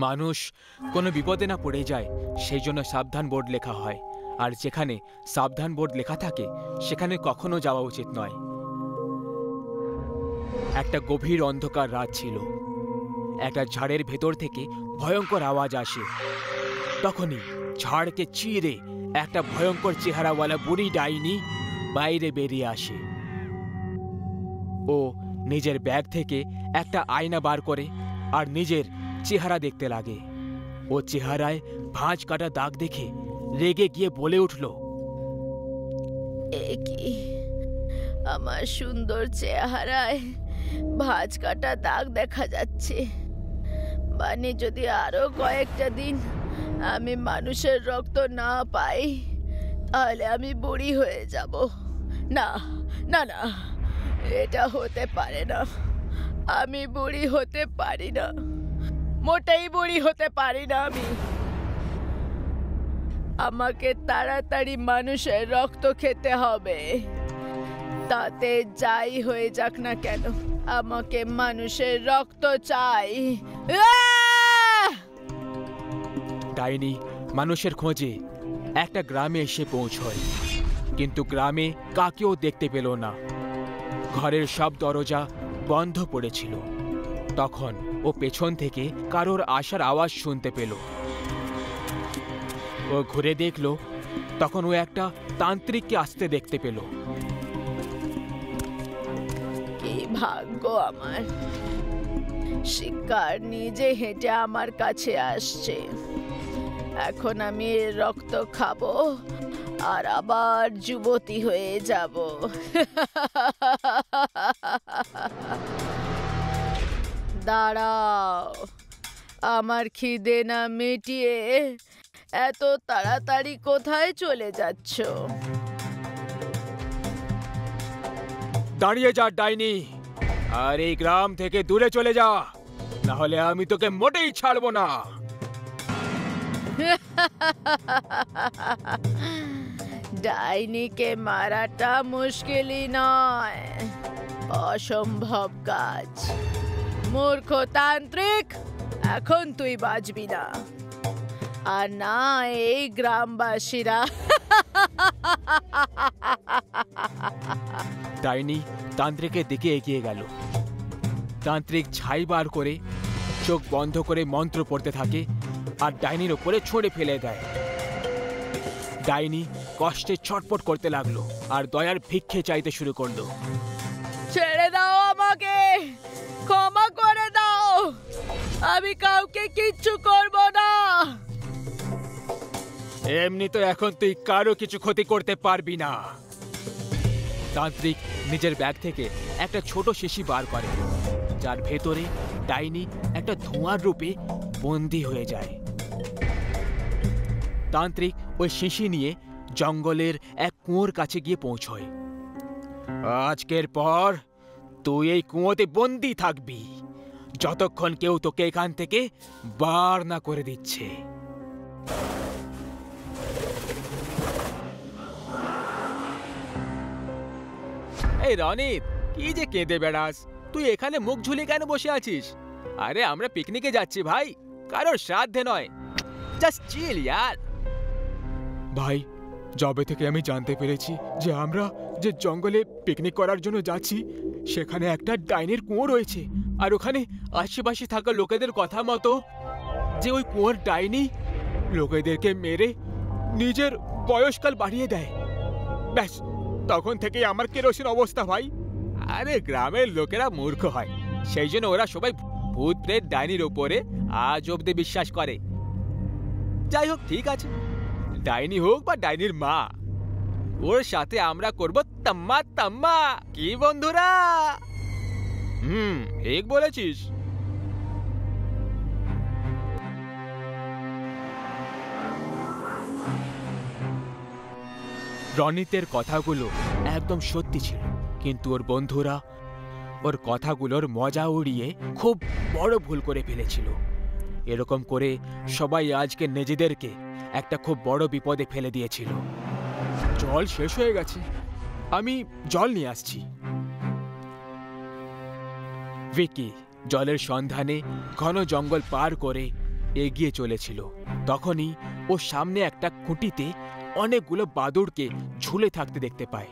মানুষ কোনো বিপদে না পড়ে যায় সেই জন্য সাবধান বোর্ড লেখা হয়, আর যেখানে সাবধান বোর্ড লেখা থাকে সেখানে কখনো যাওয়া উচিত নয়। একটা গভীর অন্ধকার রাত ছিল। একটা ঝাড়ের ভেতর থেকে ভয়ঙ্কর আওয়াজ আসে। তখনই ঝাড়কে চিরে একটা ভয়ঙ্কর চেহারাওয়ালা বুড়ি ডাইনি বাইরে বেরিয়ে আসে। ও নিজের ব্যাগ থেকে একটা আয়না বার করে আর নিজের চেহারা দেখতে লাগে। ও চেহারায় ভাঁজ কাটা দাগ দেখে রেগে গিয়ে বলে উঠল, এ কি, আমার সুন্দর চেহারায় ভাঁজ কাটা দাগ দেখা যাচ্ছে। মানে যদি আরো কয়েকটা দিন আমি মানুষের রক্ত না পাই তাহলে আমি বুড়ি হয়ে যাব। না না না, এটা হতে পারে না। আমি বুড়ি হতে পারি না, মোটেই বুড়ি হতে পারি না আমি। আমাকে তাড়াতাড়ি মানুষের রক্ত খেতে হবে, তাতে যাই হয়ে যাক না কেন আমাকে মানুষের রক্ত চাই। ডাইনি মানুষের খোঁজে একটা গ্রামে এসে পৌঁছয়, কিন্তু গ্রামে কাকেও দেখতে পেল না। ঘরের সব দরজা বন্ধ পড়েছিল। তখন ও পেছন থেকে কারোর আসার আওয়াজ শুনতে পেল। ও ঘুরে দেখল, তখন ও একটা তান্ত্রিককে আসতে দেখতে পেল। কি ভাগ্য আমার, শিকার নিজে হেঁটে আমার কাছে আসছে। এখন আমি এর রক্ত খাবো আর আবার যুবতী হয়ে যাব। দাঁড়াও, আমার খিদে না মিটিয়ে এত তাড়াতাড়ি কোথায় চলে যাচ্ছ? দাঁড়িয়ে যা ডাইনি, আর এই গ্রাম থেকে দূরে চলে যা, না হলে আমি তোকে মোটেই ছাড়বো না। ডাইনিকে মারাটা মুশকিলই নয়, অসম্ভব কাজ। মূর্খ তান্ত্রিক, এখন তুই বাঁচবি না, আর না এই গ্রামবাসীরা। ডাইনি তান্ত্রিকের দিকে এগিয়ে গেল। তান্ত্রিক ছাই বার করে চোখ বন্ধ করে মন্ত্র পড়তে থাকে আর ডাইনির ওপরে ছুঁড়ে ফেলে দেয়। ডাইনি কষ্টে ছটফট করতে লাগলো আর দয়ার ভিক্ষে চাইতে শুরু করলো। ছেড়ে দাও আমাকে, ক্ষমা করে দাও, আমি কাউকে কিচ্ছু করব না। এমনি তো এখন তুই কারো কিছু ক্ষতি করতে পারবি না। তান্ত্রিক নিজের ব্যাগ থেকে একটা ছোট শিশি বার করে, যার ভেতরে ডাইনি একটা ধোঁয়ার রূপে বন্দী হয়ে যায়। তান্ত্রিক ওই শিশি নিয়ে জঙ্গলের এক কুয়োর কাছে গিয়ে পৌঁছয়। আজকের পর তুই এই কুয়োতে বন্দী থাকবি, যতক্ষণ কেউ তোকে এখান থেকে বার না করে দিচ্ছে। এই রনিত, কি যে কেঁদে বেড়াস? তুই এখানে মুখ ঝুলিয়ে কেন বসে আছিস? আরে আমরা পিকনিকে যাচ্ছি ভাই, কারোর শ্রাদ্ধে নয়। জাস্ট চিল ইয়ার। ভাই, যবে থেকে আমি জানতে পেরেছি যে আমরা যে জঙ্গলে পিকনিক করার জন্য যাচ্ছি সেখানে একটা ডাইনির কুয়ো রয়েছে, আর ওখানে আশেপাশে থাকা লোকেদের কথা মতো যে ওই কুয়োর ডাইনি লোকেদেরকে মেরে নিজের বয়সকাল বাড়িয়ে দেয়, ব্যাস তখন থেকেই আমার কেরোসিন অবস্থা ভাই। আরে গ্রামের লোকেরা মূর্খ হয়, সেই জন্য ওরা সবাই ভূত প্রেত ডাইনির ওপরে আজ অব্দি বিশ্বাস করে। যাই হোক, ঠিক আছে, ডাইনি হোক বা ডাইনির মা, ওর সাথে আমরা করব তাম্মা তাম্মা। কি বন্ধুরা? ঠিক বলেছিস। রনিতের কথাগুলো একদম সত্যি ছিল, কিন্তু ওর বন্ধুরা ওর কথাগুলোর মজা উড়িয়ে খুব বড় ভুল করে ফেলেছিল। এরকম করে সবাই আজকে নিজেদেরকে একটা খুব বড় বিপদে ফেলে দিয়েছিল। জল শেষ হয়ে গেছে, আমি জল নিয়ে আসছি। ভিকি জলের সন্ধানে ঘন জঙ্গল পার করে এগিয়ে চলেছিল তখনই ও সামনে একটা খুঁটিতে অনেকগুলো বাদুড়কে ঝুলে থাকতে দেখতে পায়।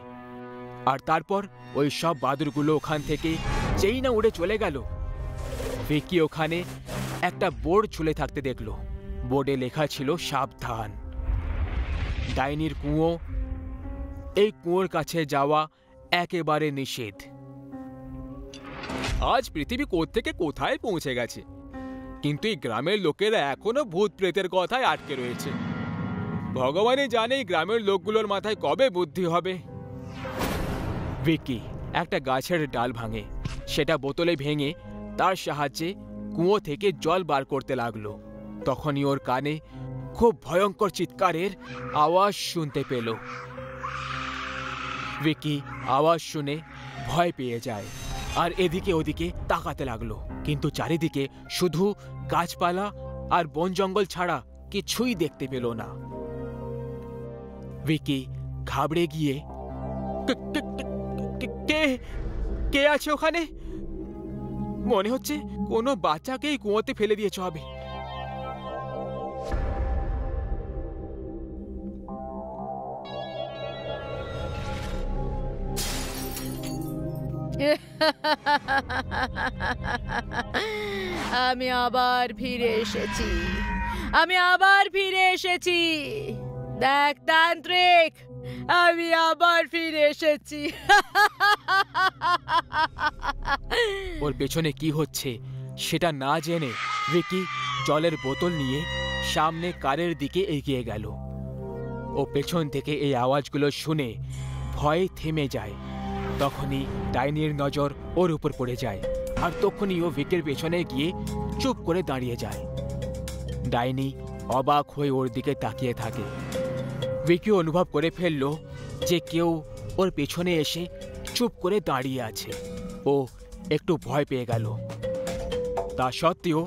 আর তারপর ওই সব বাদুড়গুলো ওখান থেকে যেই না উড়ে চলে গেল, ভিকি ওখানে একটা বোর্ড ঝুলে থাকতে দেখলো। বোর্ডে লেখা ছিল সাবধান, ডাইনির কুঁয়ো, এই কুঁয়োর কাছে যাওয়া একেবারে নিষেধ। আজ পৃথিবী কোত্থেকে কোথায় পৌঁছে গেছে, কিন্তু এই গ্রামের লোকেরা এখনো ভূত প্রেতের কথায় আটকে রয়েছে। ভগবানই জানে এই গ্রামের লোকগুলোর মাথায় কবে বুদ্ধি হবে। ভিকি একটা গাছের ডাল ভাঙে, সেটা বোতলে ভেঙে তার সাহায্যে কুঁয়ো থেকে জল বার করতে লাগলো। তখনই ওর কানে খুব ভয়ঙ্কর চিৎকারের আওয়াজ শুনতে পেল। ভিকি আওয়াজ শুনে ভয় পেয়ে যায় আর এদিকে ওদিকে তাকাতে লাগলো, কিন্তু চারিদিকে শুধু গাছপালা আর বন জঙ্গল ছাড়া কিছুই দেখতে পেল না। ভিকি ঘাবড়ে গিয়ে, কে কে আছে ওখানে? মনে হচ্ছে কোনো বাচ্চাকেই কুয়োতে ফেলে দিয়েছ হবে। আমি আবার ফিরে এসেছি, আমি আবার ফিরে এসেছি। দেখ তান্ত্রিক, আমি আবার ফিরে এসেছি। ওর পেছনে কি হচ্ছে সেটা না জেনে ভিকি জলের বোতল নিয়ে সামনে কারের দিকে এগিয়ে গেল। ও পেছন থেকে এই আওয়াজগুলো শুনে ভয়ে থেমে যায়। তখনই ডাইনির নজর ওর উপর পড়ে যায়, আর তখনই ও ভিকের পেছনে গিয়ে চুপ করে দাঁড়িয়ে যায়। ডাইনি অবাক হয়ে ওর দিকে তাকিয়ে থাকে। ভিকি অনুভব করে ফেলল যে কেউ ওর পেছনে এসে চুপ করে দাঁড়িয়ে আছে। ও একটু ভয় পেয়ে গেল। তা সত্ত্বেও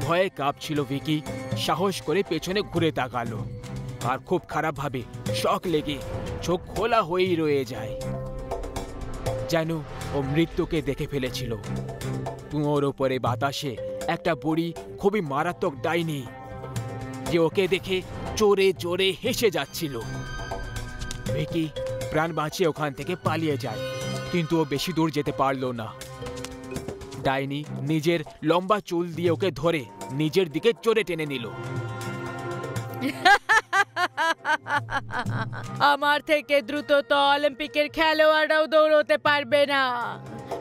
ভয়ে কাঁপছিল ভিকি সাহস করে পেছনে ঘুরে তাকালো, আর খুব খারাপভাবে শক লেগে চোখ খোলা হয়েই রয়ে যায়, যেন ও মৃত্যুকে দেখে ফেলেছিল। কুয়োর ওপরে বাতাসে একটা বুড়ি খুবই মারাত্মক ডাইনি, যে ওকে দেখে জোরে জোরে হেসে যাচ্ছিল। ভিকি প্রাণ বাঁচিয়ে ওখান থেকে পালিয়ে যায়, কিন্তু ও বেশি দূর যেতে পারল না। ডাইনি নিজের লম্বা চুল দিয়ে ওকে ধরে নিজের দিকে জোরে টেনে নিল। আমার থেকে দ্রুত তো অলিম্পিকের খেলোয়াড়রাও দৌড়তে পারবে না,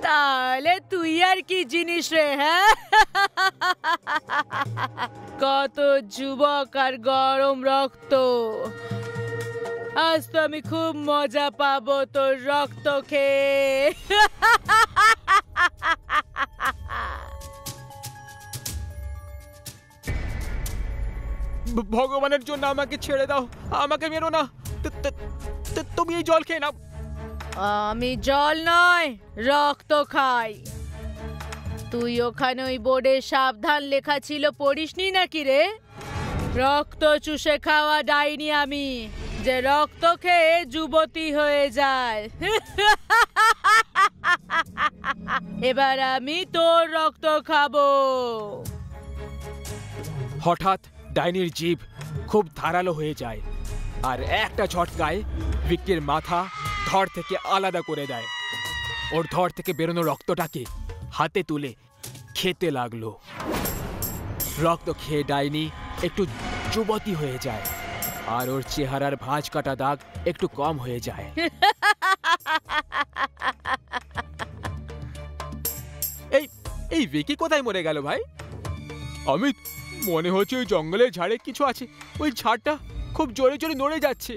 তাহলে তুই আর কি জিনিস রে? হ্যাঁ, কত যুবক আর গরম রক্ত। আজ তো আমি খুব মজা পাবো তোর রক্ত খেয়ে। ভগবানের জন্য আমাকে ছেড়ে দাও, আমাকে মেরো না। তুমি এই জল খেয়ে নাও। আমি জল নয়, রক্ত খাই। তুই ওখানে ওই বোর্ডে সাবধান লেখা ছিল পড়িসনি নাকি রে? রক্ত চুষে খাওয়া ডাইনি আমি, যে রক্ত খেয়ে যুবতী হয়ে যায়। এবার আমি তোর রক্ত খাবো। হঠাৎ ডাইনির জিভ খুব ধারালো হয়ে যায়, আর একটা ঝটকায় ভিকির মাথা ধড় থেকে আলাদা করে দেয়। ওর ধড় থেকে বেরোনো রক্তটাকে হাতে তুলে খেতে লাগলো। রক্ত খেয়ে ডাইনি একটু যুবতী হয়ে যায়, আর ওর চেহারার ভাঁজ কাটা দাগ একটু কম হয়ে যায়। এই ভিকি কোথায় মরে গেল ভাই? অমিত, মনে হচ্ছে ওই জঙ্গলের ঝাড়ে কিছু আছে। ওই ঝাড়টা খুব জোরে জোরে নড়ে যাচ্ছে।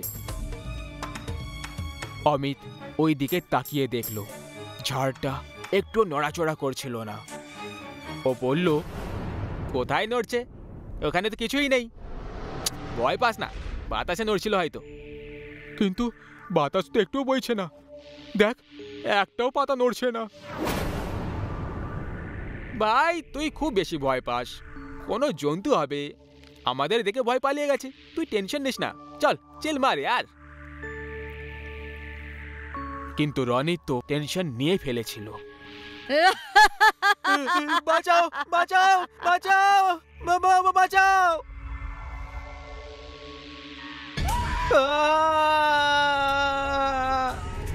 অমিত ওই দিকে তাকিয়ে দেখল ঝাড়টা একটু নড়াচড়া করছিল না। ও বলল, কোথায় নড়ছে? ওখানে তো কিছুই নেই। ভয় পাস না, বাতাসে নড়ছিল হয়তো। কিন্তু বাতাস তো একটুও বইছে না। দেখ, একটাও পাতা নড়ছে না। ভাই, তুই খুব বেশি ভয় পাস। কোনো জন্তু হবে, আমাদের দেখে ভয় পালিয়ে গেছে। তুই টেনশন নিস না, চল চিল মার यार। কিন্তু রনিত তো টেনশন নিয়ে ফেলেছিল। বাঁচাও বাঁচাও বাঁচাও বাবা, বাঁচাও!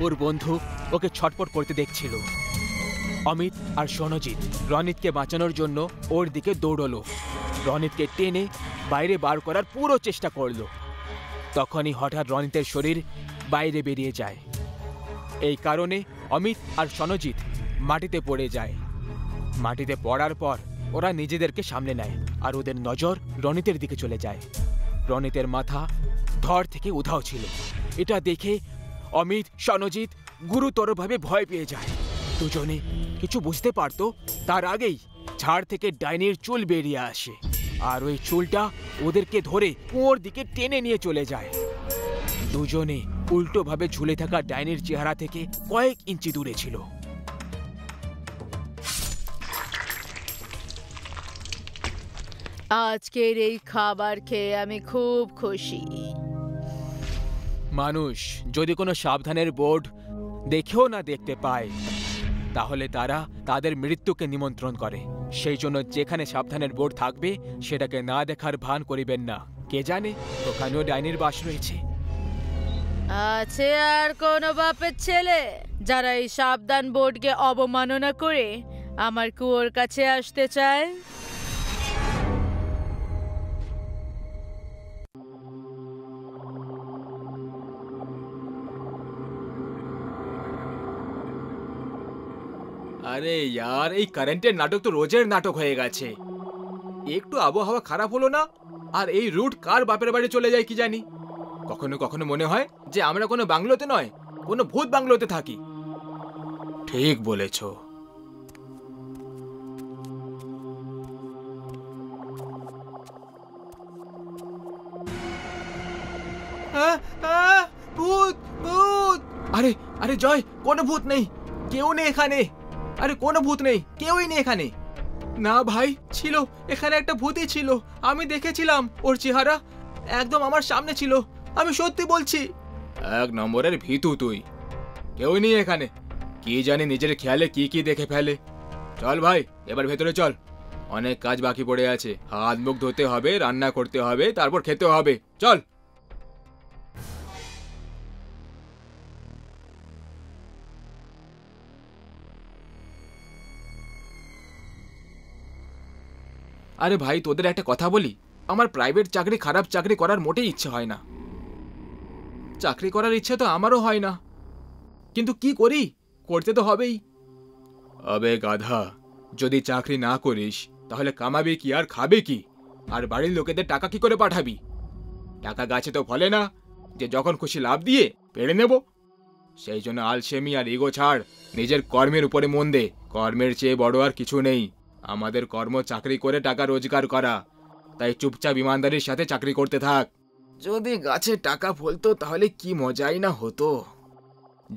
ওর বন্ধু ওকে ছটফট করতে দেখছিল। অমিত আর সনজিৎ রনিতকে বাঁচানোর জন্য ওর দিকে দৌড়লো। রনিতকে টেনে বাইরে বার করার পুরো চেষ্টা করলো। তখনই হঠাৎ রনিতের শরীর বাইরে বেরিয়ে যায়। এই কারণে অমিত আর সনজিৎ মাটিতে পড়ে যায়। মাটিতে পড়ার পর ওরা নিজেদেরকে সামলে নেয় আর ওদের নজর রনিতের দিকে চলে যায়। রনিতের মাথা ধর থেকে উধাও ছিল। এটা দেখে অমিত, সনজিৎ গুরুতরভাবে ভয় পেয়ে যায়। দুজনে কিছু বুঝতে পারতো তার আগেই ঝাড় থেকে ডাইনির চুল বেরিয়ে আসে আর ওই চুলটা ওদেরকে ধরে কুয়োর দিকে টেনে নিয়ে চলে যায়। দুজনে উল্টোভাবে ঝুলে থাকা ডাইনির চেহারা থেকে কয়েক ইঞ্চি দূরে ছিল। আজকের এই খাবার খেয়ে আমি খুব খুশি। মানুষ যদি কোনো সাবধানের বোর্ড দেখেও না দেখতে পায় তাহলে তারা তাদের মৃত্যুকে নিমন্ত্রণ করে। সেই জন্য যেখানে সাবধানের বোর্ড থাকবে সেটাকে না দেখার ভান করিবেন না। কে জানে ওখানেও ডাইনির বাস রয়েছে। আছে আর কোন বাপের ছেলে যারা এই সাবধান বোর্ডকে অবমাননা করে আমার কুয়োর কাছে আসতে চায়? আরে यार, এই কারেন্টের নাটক তো রোজের নাটক হয়ে গেছে। একটু আবহাওয়া খারাপ হলো না আর এই রুট কার বাপের বাড়ি চলে যায় কি জানি। কখনো কখনো মনে হয় যে আমরা কোনো বাংলোতে নয়, কোনো ভূত বাংলোতে থাকি। ঠিক বলেছো। ভূত, ভূত! আরে আরে জয়, কোনো ভূত নেই, কেউ নেই এখানে। আরে কোনো ভূত নেই, কেউই নেই এখানে। না ভাই, ছিল, এখানে একটা ভূতই ছিল। আমি দেখেছিলাম, ওর চেহারা একদম আমার সামনে ছিল। আমি সত্যি বলছি। এক নম্বরের ভীতু তুই। কেউই নেই এখানে। কি জানি নিজের খেয়ালে কি কি দেখে ফেলে। চল ভাই, এবার ভেতরে চল। অনেক কাজ বাকি পড়ে আছে। হাত মুখ ধুতে হবে, রান্না করতে হবে, তারপর খেতে হবে। চল। আরে ভাই, তোদের একটা কথা বলি, আমার প্রাইভেট চাকরি খারাপ চাকরি করার মোটেই ইচ্ছে হয় না। চাকরি করার ইচ্ছে তো আমারও হয় না, কিন্তু কি করি, করতে তো হবেই। আবে গাধা, যদি চাকরি না করিস তাহলে কামাবি কি আর খাবে কি? আর বাড়ির লোকেদের টাকা কি করে পাঠাবি? টাকা গাছে তো ফলে না যে যখন খুশি লাভ দিয়ে পেড়ে নেব। সেই জন্য আলসেমি আর ইগো ছাড়, নিজের কর্মের উপরে মন দে। কর্মের চেয়ে বড় আর কিছু নেই। আমাদের কর্ম চাকরি করে টাকা রোজগার করা। তাই চুপচাপ ইমানদারির সাথে চাকরি করতে থাক। যদি গাছে টাকা ফলতো তাহলে কি মজাই না হতো।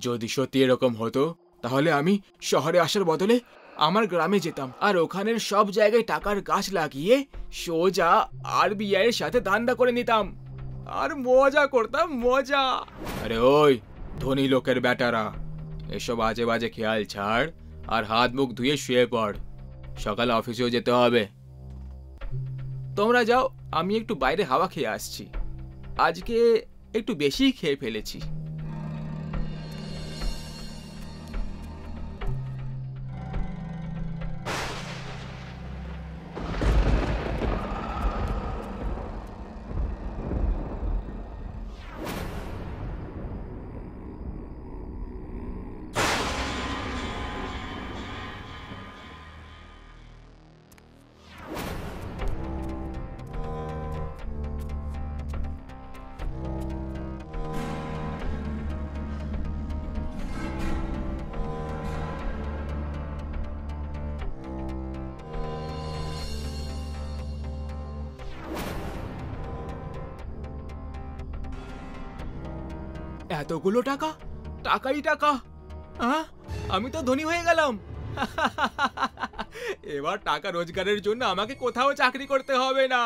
যদি সত্যি এরকম হতো তাহলে আমি শহরে আসার বদলে আমার গ্রামে যেতাম আর ওখানের সব জায়গায় টাকার গাছ লাগিয়ে সোজা আরবিআই এর সাথে ধান্দা করে নিতাম আর মজা করতাম, মজা। আরে ওই ধনী লোকের বেটারা, এসব আজে বাজে খেয়াল ছাড় আর হাত মুখ ধুয়ে শুয়ে পড়। সকালে অফিসেও যেতে হবে। তোমরা যাও, আমি একটু বাইরে হাওয়া খেয়ে আসছি। আজকে একটু বেশিই খেয়ে ফেলেছি। এতগুলো টাকা, টাকাই টাকা। আমি তো ধনী হয়ে গেলাম। এবার টাকা রোজগারের জন্য আমাকে কোথাও চাকরি করতে হবে না।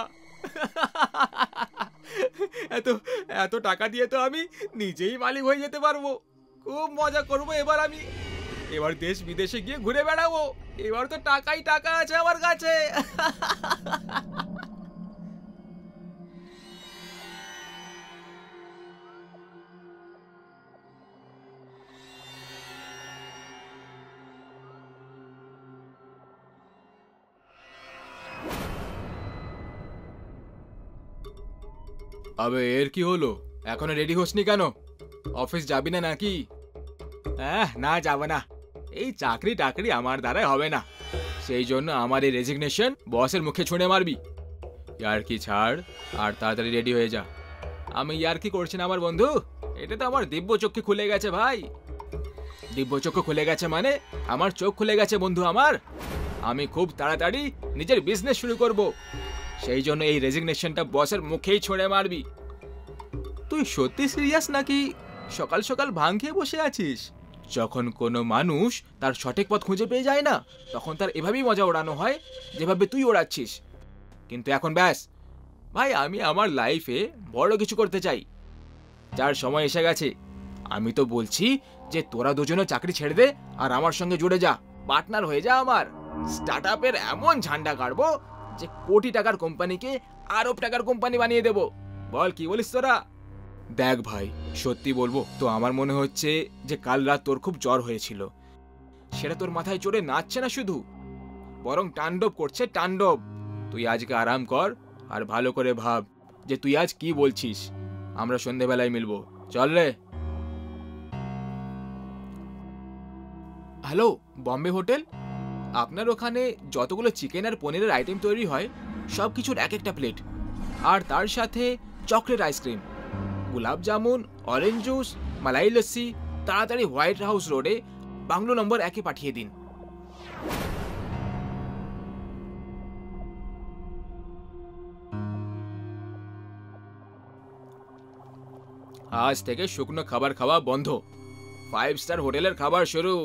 এত এত টাকা দিয়ে তো আমি নিজেই মালিক হয়ে যেতে পারবো। খুব মজা করবো এবার আমি। এবার দেশ বিদেশে গিয়ে ঘুরে বেড়াবো। এবার তো টাকাই টাকা আছে আমার কাছে। আবে এর কি হলো, এখনো রেডি হসনি কেন? অফিস যাবি না নাকি? না যাব না, এই চাকরি টাকরি আমার দ্বারাই হবে না, সেই জন্য আমার এই রেজিগনেশন বসের মুখে ছুঁড়ে মারবি। ইয়ার কি ছাড় আর তাড়াতাড়ি রেডি হয়ে যা। আমি ইয়ার কি করছি না আমার বন্ধু, এটা তো আমার দিব্য চক্ষু খুলে গেছে ভাই। দিব্য চক্ষু খুলে গেছে মানে আমার চোখ খুলে গেছে বন্ধু আমার। আমি খুব তাড়াতাড়ি নিজের বিজনেস শুরু করব, সেই জন্য এই রেজিগনেশনটা বসের মুখেই ছুঁড়ে মারবি। তুই সত্যি সিরিয়াস নাকি সকাল সকাল ভাং খেয়ে বসে আছিস? যখন কোনো মানুষ তার সঠিক পথ খুঁজে পেয়ে যায় না, তখন তার এভাবেই মজা ওড়ানো হয় যেভাবে তুই ওড়াচ্ছিস। কিন্তু এখন ব্যাস ভাই, আমি আমার লাইফে বড় কিছু করতে চাই, যার সময় এসে গেছে। আমি তো বলছি যে তোরা দুজনে চাকরি ছেড়ে দে আর আমার সঙ্গে জুড়ে যা, পার্টনার হয়ে যা আমার। স্টার্ট আপের এমন ঝান্ডা কাটবো যে কোটি টাকার কোম্পানিকে আরব টাকার কোম্পানি বানিয়ে দেব। বল কি বলিস তোরা? দেখ ভাই, সত্যি বলবো তো আমার মনে হচ্ছে যে কাল রাত তোর খুব জ্বর হয়েছিল, সেটা তোর মাথায় চড়ে নাচছে না শুধু, বরং তাণ্ডব করছে তাণ্ডব। তুই আজকে আরাম কর আর ভালো করে ভাব যে তুই আজ কি বলছিস। আমরা সন্ধেবেলায় মিলবো, চল রে। Hello, Bombay hotel. আপনার ওখানে যতগুলো চিকেন আর পনিরের আইটেম তৈরি হয় সব কিছুর এক একটা প্লেট, আর তার সাথে চকলেট আইসক্রিম, গোলাপ জামুন, অরেঞ্জ জুস, মালাই লস্যি তাড়াতাড়ি হোয়াইট হাউস রোডে বাংলো নম্বর 1-এ পাঠিয়ে দিন। আজ থেকে শুকনো খাবার খাওয়া বন্ধ, 5 স্টার হোটেলের খাবার শুরু।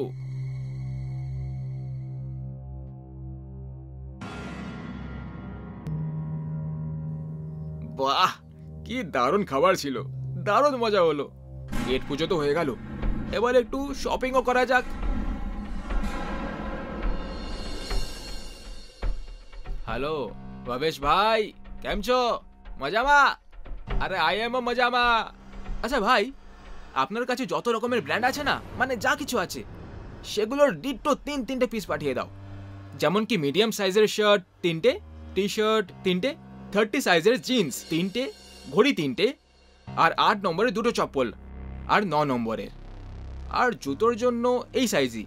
বাহ, কি দারুণ খাবার ছিল, দারুণ মজা হলো। পেট পুজো তো হয়ে গেল, এবার একটু শপিংও করা যাক। হ্যালো ভবেশ ভাই, কেম છો? মজামা? আরে আই এম মজামা। আচ্ছা ভাই, আপনার কাছে যত রকমের ব্র্যান্ড আছে না, মানে যা কিছু আছে, সেগুলোর ডিট্টো 3-3টে পিস পাঠিয়ে দাও। যেমন কি মিডিয়াম সাইজের শার্ট 3টে, টি শার্ট 3টে, 30 সাইজের জিন্স 3টে, ঘড়ি 3টে, আর 8 নম্বরের 2টো চপ্পল, আর 9 নম্বরের, আর জুতোর জন্য এই সাইজই।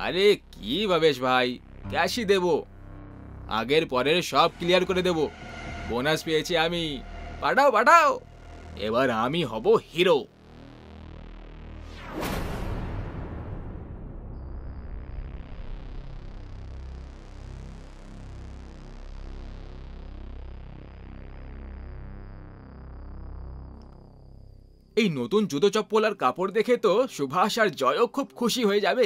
আরে কি ভবেশ ভাই, ক্যাশই দেব, আগের পরের সব ক্লিয়ার করে দেব, বোনাস পেয়েছি আমি। পাঠাও পাঠাও, এবার আমি হব হিরো। এই নতুন জুতো চপ্পল আর কাপড় দেখে তো সুভাষ আর জয়ও খুব খুশি হয়ে যাবে।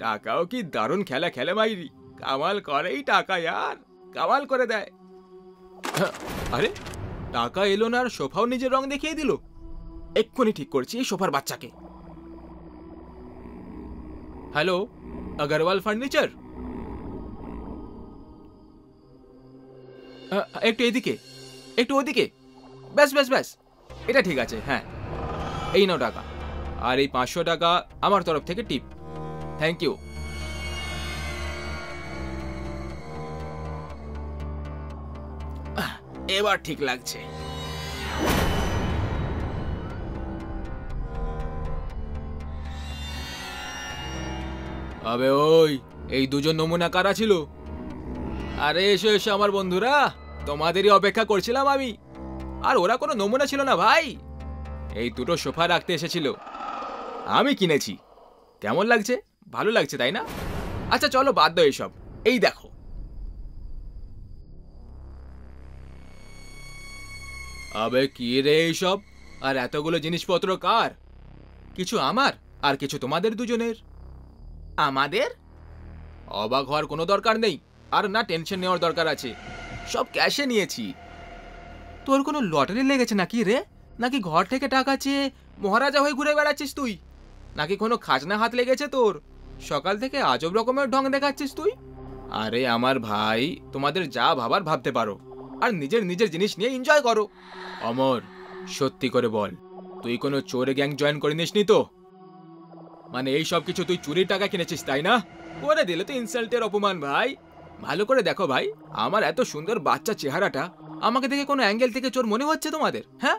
টাকাও কি দারুণ খেলা খেলে মাইরি, কামাল করেই টাকা, यार কামাল করে দেয়। আরে টাকা এলো না আর সোফাও নিজের রং দেখিয়ে দিল। এক্ষুনি ঠিক করছি এই সোফার বাচ্চাকে। Hello, Agarwal furniture? একটু এদিকে, একটু ওদিকে, ব্যাস ব্যাস ব্যাস, এটা ঠিক আছে। হ্যাঁ, এই নাও টাকা, আর এই 500 টাকা আমার তরফ থেকে টিপ। Thank you. এবার ঠিক লাগছে। আবে ওই, এই দুজন নমুনা কারা ছিল? আরে এসো এসো আমার বন্ধুরা, তোমাদেরই অপেক্ষা করছিলাম আমি। আর ওরা কোনো নমুনা ছিল না ভাই, এই দুটো সোফা রাখতে এসেছিল, আমি কিনেছি। কেমন লাগছে? ভালো লাগছে তাই না? আচ্ছা চলো বাদ দাও এসব, এই দেখো। আবে কি রে এইসব, আর এতগুলো জিনিসপত্র কার? কিছু আমার আর কিছু তোমাদের দুজনের। আমাদের? অবাক হওয়ার কোনো দরকার নেই, আর না টেনশন নেওয়ার দরকার আছে, সব ক্যাশে নিয়েছি। তোর কোনো লটারি লেগেছে নাকি রে? নাকি ঘর থেকে টাকা চেয়ে মহারাজা হয়ে ঘুরে বেড়াচ্ছিস তুই? নাকি কোনো খাজনা হাত লেগেছে তোর? সকাল থেকে আজব রকমের ঢং দেখাচ্ছিস তুই। আরে আমার ভাই, তোমাদের যা ভাবার ভাবতে পারো, আর নিজের নিজের জিনিস নিয়ে এনজয় করো। অমর, সত্যি করে বল, তুই কোনো চোরে গ্যাং জয়েন করে নিসনি তো? মানে এই সব কিছু তুই চুরির টাকা কিনেছিস তাই না? করে দিলে তো ইনসাল্টের অপমান ভাই। ভালো করে দেখো ভাই, আমার এত সুন্দর বাচ্চা চেহারাটা আমাকে দেখে কোনো অ্যাঙ্গেল থেকে চোর মনে হচ্ছে তোমাদের? হ্যাঁ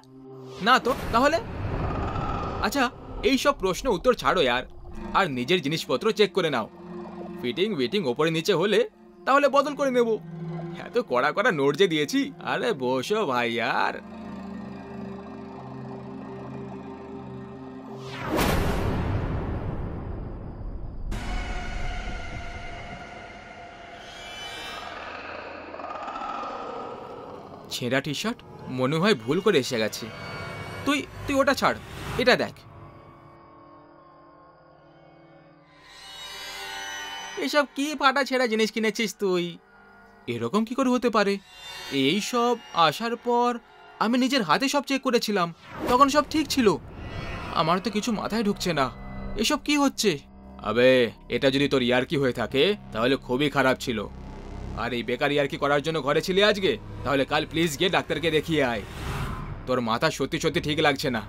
না তো, তাহলে আচ্ছা এই সব প্রশ্ন উত্তর ছাড়ো ইয়ার, আর নিজের জিনিসপত্র চেক করে নাও। ফিটিং উইটিং ওপরে নিচে হলে তাহলে বদল করে নেব। এত কড়া কড়া নোট যে দিয়েছি। আরে বসো ভাই यार। ছেঁড়া টি শার্ট, মনে হয় ভুল করে এসে গেছে। তুই তুই ওটা ছাড়, এটা দেখ। এসব কি ফাটা ছেঁড়া জিনিস কিনেছিস তুই? এরকম কি করে হতে পারে? এই সব আসার পর আমি নিজের হাতে সব চেক করেছিলাম, তখন সব ঠিক ছিল। আমার তো কিছু মাথায় ঢুকছে না, এসব কি হচ্ছে? আবে এটা যদি তোর ইয়ার্কি হয়ে থাকে তাহলে খুবই খারাপ ছিল। আর এই বেকার ইয়ার্কি করার জন্য ঘরে ছিলি আজকে, তাহলে কাল প্লিজ গিয়ে ডাক্তারকে দেখিয়ে আয়। তোর মাথা সত্যি সত্যি ঠিক লাগছে না।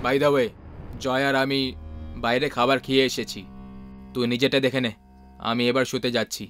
বাই দ্য ওয়ে, জয় আর আমি বাইরে খাবার খেয়ে এসেছি, তুই নিজেটা দেখে নে। আমি এবার শুতে যাচ্ছি।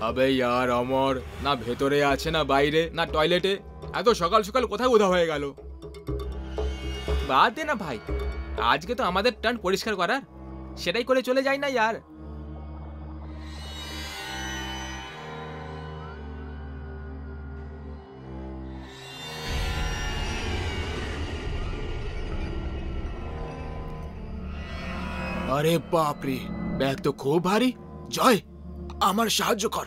আবে यार অমর, না ভেতরে আছে না বাইরে না টয়লেটে, এত সকাল সকাল কোথায় উধা হয়ে গেল? বাদ দে না ভাই, আজকে তো আমাদের টার্ন পরিষ্কার করার, সেটাই করে চলে যাই না यार। আরে বাপরে, ব্যাগ তো খুব ভারী। জয়, আমার সাহায্য কর।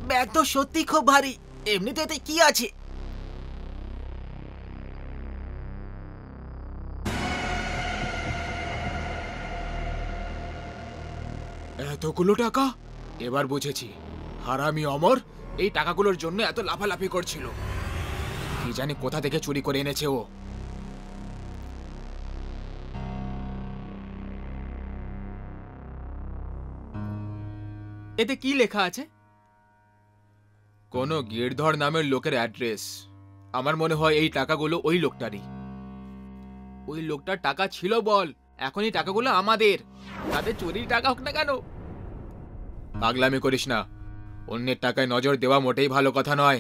ব্যাগ তো সত্যি খুব ভারী। এমনিতে এতে কি আছে? এতগুলো টাকা? এবার বুঝেছি, হারামি অমর এই টাকাগুলোর জন্য এত লাফালাফি করছিল। কি জানি কোথা থেকে চুরি করে এনেছে ও। এতে কি লেখা আছে? কোনো গিরধর নামের লোকের অ্যাড্রেস। আমার মনে হয় এই টাকাগুলো ওই লোকটারই। ওই লোকটার টাকা ছিল বল, এখন এই টাকাগুলো আমাদের। তাদের চুরির টাকা হোক না কেন। পাগলামি করিস না, অন্যের টাকায় নজর দেওয়া মোটেই ভালো কথা নয়।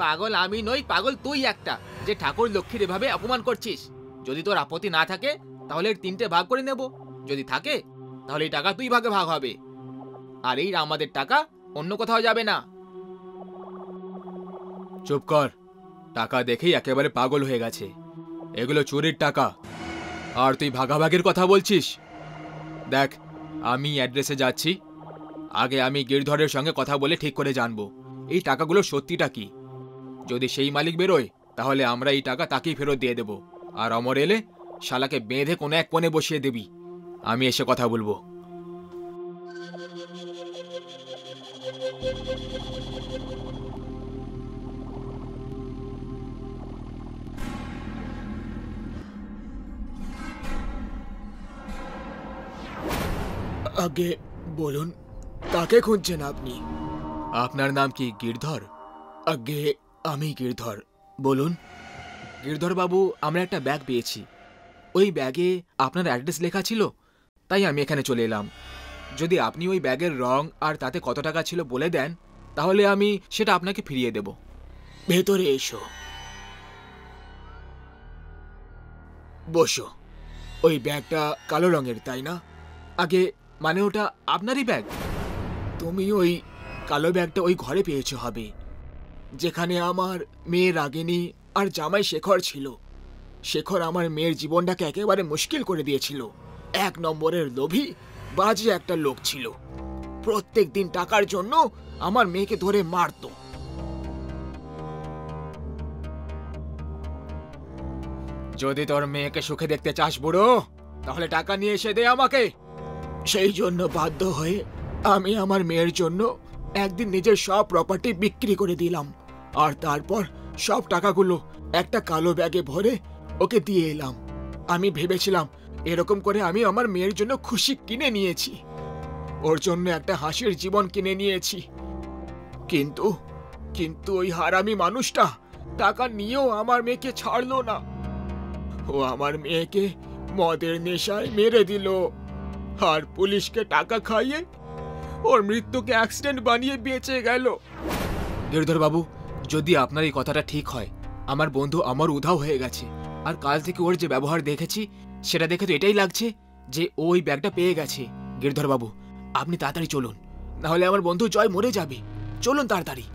পাগল আমি নই, পাগল তুই একটা, যে ঠাকুর লক্ষ্মীর এভাবে অপমান করছিস। যদি তোর আপত্তি না থাকে তাহলে এর 3টে ভাগ করে নেব, যদি থাকে তাহলে এই টাকা 2 ভাগে ভাগ হবে। আর এই আমাদের টাকা অন্য কোথাও যাবে না। চুপ কর, টাকা দেখেই একেবারে পাগল হয়ে গেছে। এগুলো চুরির টাকা, আর তুই ভাগাভাগির কথা বলছিস। দেখ, আমি অ্যাড্রেসে যাচ্ছি, আগে আমি গিরধরের সঙ্গে কথা বলে ঠিক করে জানবো এই টাকাগুলো সত্যিটা কি। যদি সেই মালিক বেরোয় তাহলে আমরা এই টাকা তাকেই ফেরত দিয়ে দেব, আর অমর এলে শালাকে বেঁধে কোনো এক কোণে বসিয়ে দিবি। আমি এসে কথা বলবো। আগে বলুন, কাকে খুঁজছেন আপনি? আপনার নাম কি গিরধর? আগে আমি গিরধর, বলুন। গিরধর বাবু, আমরা একটা ব্যাগ পেয়েছি, ওই ব্যাগে আপনার অ্যাড্রেস লেখা ছিল, তাই আমি এখানে চলে এলাম। যদি আপনি ওই ব্যাগের রং আর তাতে কত টাকা ছিল বলে দেন তাহলে আমি সেটা আপনাকে ফিরিয়ে দেব। ভেতরে এসো, বসো। ওই ব্যাগটা কালো রঙের, তাই না? আগে মানে ওটা আপনারই ব্যাগ? তুমি ওই কালো ব্যাগটা ওই ঘরে পেয়েছো হবে, যেখানে আমার মেয়ে রাগিনী আর জামাই শেখর ছিল। শেখর আমার মেয়ের জীবনটাকে একেবারে মুশকিল করে দিয়েছিল। 1 নম্বরের লোভী বাজে একটা লোক ছিল। প্রত্যেক দিন টাকার জন্য আমার মেয়েকে ধরে মারতো। যদি তোর মেয়েকে সুখে দেখতে চাস বুড়ো, তাহলে টাকা নিয়ে এসে দে আমাকে। সেই জন্য বাধ্য হয়ে আমি আমার মেয়ের জন্য একদিন নিজের সব প্রপার্টি বিক্রি করে দিলাম, আর তারপর সব টাকাগুলো একটা কালো ব্যাগে ভরে ওকে দিয়ে এলাম। আমি ভেবেছিলাম এরকম করে আমি আমার মেয়ের জন্য খুশি কিনে নিয়েছি, ওর জন্য একটা হাসির জীবন কিনে নিয়েছি। কিন্তু কিন্তু ওই হারামি মানুষটা টাকা নিয়েও আমার মেয়েকে ছাড়লো না। ও আমার মেয়েকে মদের নেশায় মেরে দিল, আর পুলিশকে টাকা খাইয়ে ওর মৃত্যুকে অ্যাক্সিডেন্ট বানিয়ে বেঁচে গেল। গিরধর বাবু, যদি আপনার এই কথাটা ঠিক হয়, আমার বন্ধু অমর উধাও হয়ে গেছে, আর কাল থেকে ওর যে ব্যবহার দেখেছি সেটা দেখে তো এটাই লাগছে যে ও ওই ব্যাগটা পেয়ে গেছে। গিরধর বাবু, আপনি তাড়াতাড়ি চলুন, নাহলে আমার বন্ধু জয় মরে যাবে। চলুন তাড়াতাড়ি।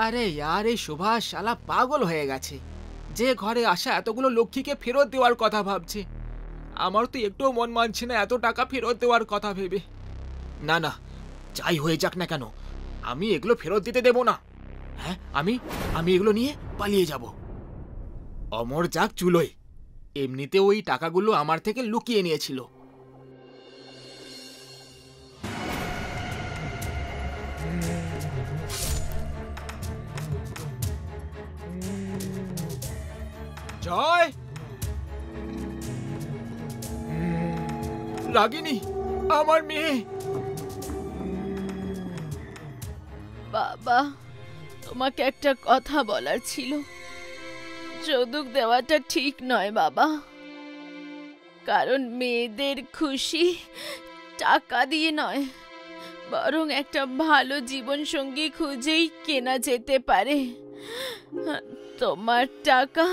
আরে यार, এই সুভাষ শালা পাগল হয়ে গেছে, যে ঘরে আসা এতগুলো লক্ষ্মীকে ফেরত দেওয়ার কথা ভাবছে। আমার তো একটুও মন মানছে না এত টাকা ফেরত দেওয়ার কথা ভেবে। না না, যাই হয়ে যাক না কেন, আমি এগুলো ফেরত দিতে দেব না। হ্যাঁ, আমি এগুলো নিয়ে পালিয়ে যাব। অমর যাক চুলোয়, এমনিতে ওই টাকাগুলো আমার থেকে লুকিয়ে নিয়েছিল। জয়, রাগিনী, আমার মেয়ে। বাবা, তোমাকে একটা কথা বলার ছিল। যৌতুক দেওয়াটা ঠিক নয় বাবা, কারণ মেয়েদের খুশি টাকা দিয়ে নয়, বরং একটা ভালো জীবন সঙ্গী খুঁজেই কেনা যেতে পারে। তোমার টাকা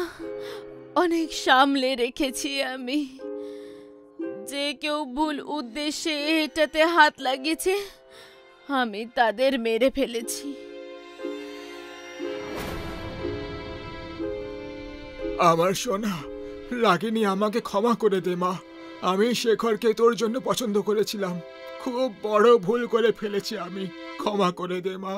অনেক সামলে রেখেছি আমি। যে কেউ ভুল উদ্দেশ্যে এটাতে হাত লাগিয়েছে, আমি তাদের মেরে ফেলেছি। আমার সোনা রাগিনী, আমাকে ক্ষমা করে দে মা। আমি শেখরকে তোর জন্য পছন্দ করেছিলাম, খুব বড় ভুল করে ফেলেছি আমি, ক্ষমা করে দে মা।